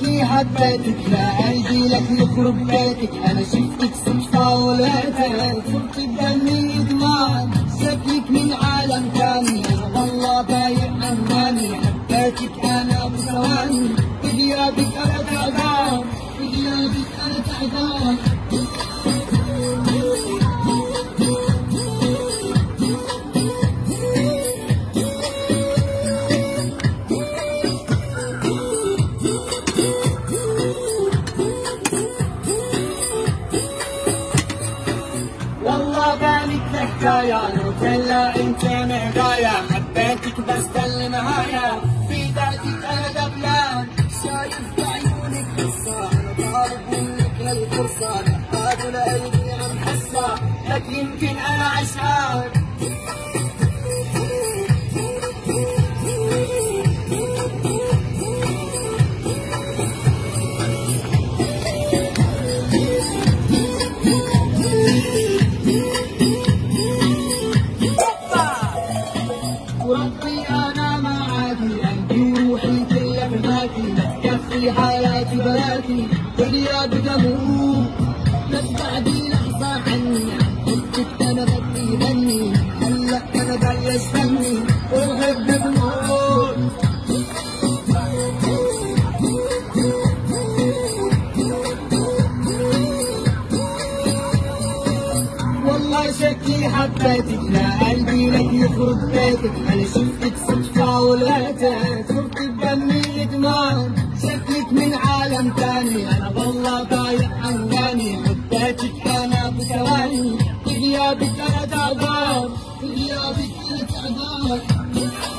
شكلي حبيتك لا قلبي لك يخرب بيتك، انا شفتك صدفة ولقيتك صرت بدمي دمار، شكلك من عالم ثاني، انا والله بايع اماني، حبيتك انا بثواني، بغيابك انا تعبان، بغيابك انا تعبان. والله بالك حكاية نوتيلا انت مهدايا، حبيتك بس للنهاية، في ذاتك انا دبلان، شايف بعيونك قصة، انا طالب منك للفرصة، نحتاج لقلبي عم حسة، لك يمكن انا عشقان. وربي انا ما عادي، قلبي وروحي كلها بهاتي، كفي حياتي بلاتي، بغيابك اموت، بس بعدي لحظة عني، حبك انا بدي غني، هلا انا بلش فني، وبحبك بموت. والله شكلي حبيتك لا قلبي لك يخرب بيتك، انا شفتك صدفة ولقيتك صرت بدمي دمار، شكلك من عالم ثاني، انا والله بايع اماني، حبيتك انا بثواني، بغيابك انا تعبان، بغيابك انا تعبان.